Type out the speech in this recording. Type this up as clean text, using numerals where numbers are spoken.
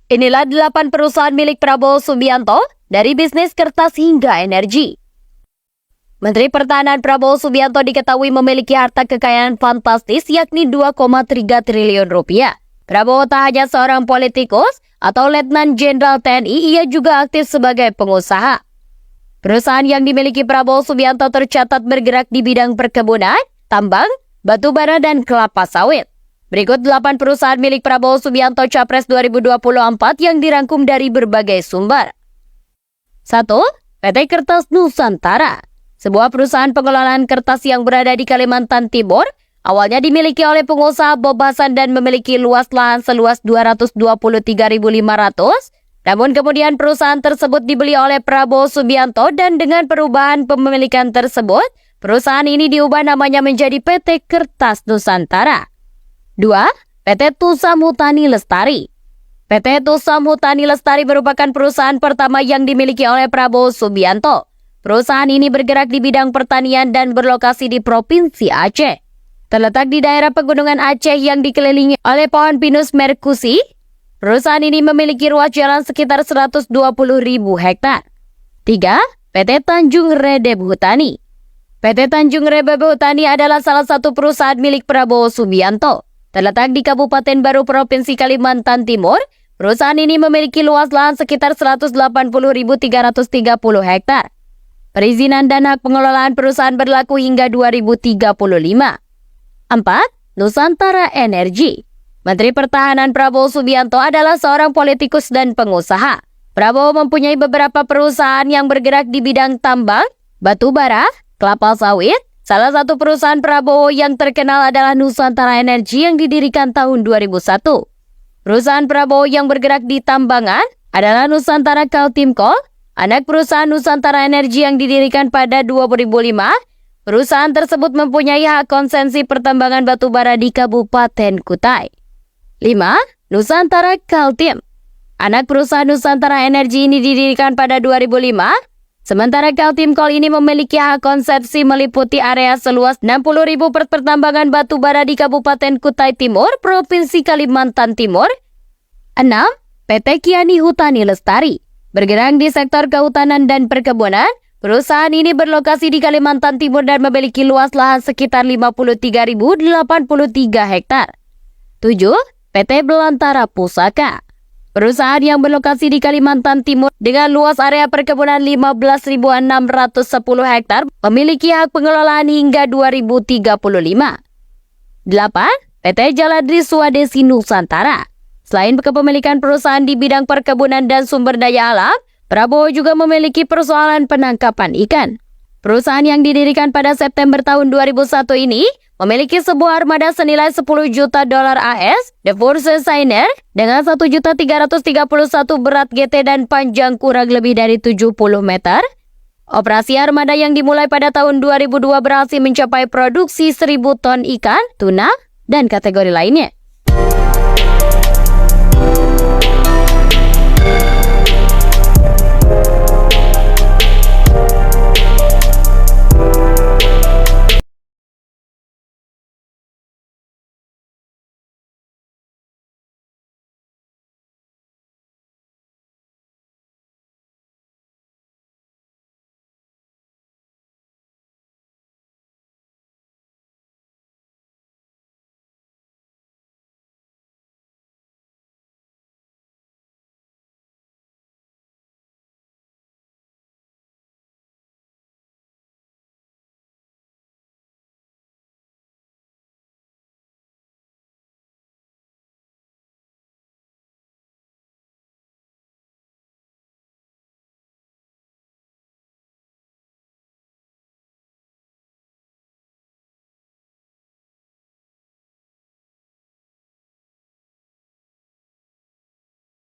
Inilah 8 perusahaan milik Prabowo Subianto, dari bisnis kertas hingga energi. Menteri Pertahanan Prabowo Subianto diketahui memiliki harta kekayaan fantastis yakni 2,3 triliun rupiah. Prabowo tak hanya seorang politikus atau letnan jenderal TNI, ia juga aktif sebagai pengusaha. Perusahaan yang dimiliki Prabowo Subianto tercatat bergerak di bidang perkebunan, tambang, batu bara, dan kelapa sawit. Berikut 8 perusahaan milik Prabowo Subianto Capres 2024 yang dirangkum dari berbagai sumber. 1. PT Kertas Nusantara. Sebuah perusahaan pengelolaan kertas yang berada di Kalimantan Timur, awalnya dimiliki oleh pengusaha Bob Hasan dan memiliki luas lahan seluas 223.500. Namun kemudian perusahaan tersebut dibeli oleh Prabowo Subianto dan dengan perubahan pemilikan tersebut, perusahaan ini diubah namanya menjadi PT Kertas Nusantara. 2. PT Tusam Hutani Lestari. PT Tusam Hutani Lestari merupakan perusahaan pertama yang dimiliki oleh Prabowo Subianto. Perusahaan ini bergerak di bidang pertanian dan berlokasi di Provinsi Aceh. Terletak di daerah pegunungan Aceh yang dikelilingi oleh pohon pinus merkusi, perusahaan ini memiliki ruas jalan sekitar 120.000 hektar. 3. PT Tanjung Redeb Hutani. PT Tanjung Redeb Hutani adalah salah satu perusahaan milik Prabowo Subianto. Terletak di Kabupaten Baru, Provinsi Kalimantan Timur, perusahaan ini memiliki luas lahan sekitar 180.330 hektar. Perizinan dan hak pengelolaan perusahaan berlaku hingga 2035. 4. Nusantara Energi. Menteri Pertahanan Prabowo Subianto adalah seorang politikus dan pengusaha. Prabowo mempunyai beberapa perusahaan yang bergerak di bidang tambang, batu bara, kelapa sawit. Salah satu perusahaan Prabowo yang terkenal adalah Nusantara Energi yang didirikan tahun 2001. Perusahaan Prabowo yang bergerak di tambangan adalah Nusantara Kaltim Coal, anak perusahaan Nusantara Energi yang didirikan pada 2005. Perusahaan tersebut mempunyai hak konsesi pertambangan batu bara di Kabupaten Kutai. 5. Nusantara Kaltim. Anak perusahaan Nusantara Energi ini didirikan pada 2005. Sementara Kaltim Coal ini memiliki hak konsesi meliputi area seluas 60.000 pertambangan batu bara di Kabupaten Kutai Timur, Provinsi Kalimantan Timur. 6. PT Kiani Hutani Lestari. Bergerak di sektor kehutanan dan perkebunan, perusahaan ini berlokasi di Kalimantan Timur dan memiliki luas lahan sekitar 53.083 hektar. 7. PT Belantara Pusaka. Perusahaan yang berlokasi di Kalimantan Timur dengan luas area perkebunan 15.610 hektar memiliki hak pengelolaan hingga 2035. 8. PT Jaladri Swadesi Nusantara. Selain kepemilikan perusahaan di bidang perkebunan dan sumber daya alam, Prabowo juga memiliki persoalan penangkapan ikan. Perusahaan yang didirikan pada September tahun 2001 ini memiliki sebuah armada senilai $10 juta AS, The Force Sainer, dengan 1.331 berat GT dan panjang kurang lebih dari 70 meter. Operasi armada yang dimulai pada tahun 2002 berhasil mencapai produksi 1.000 ton ikan, tuna, dan kategori lainnya.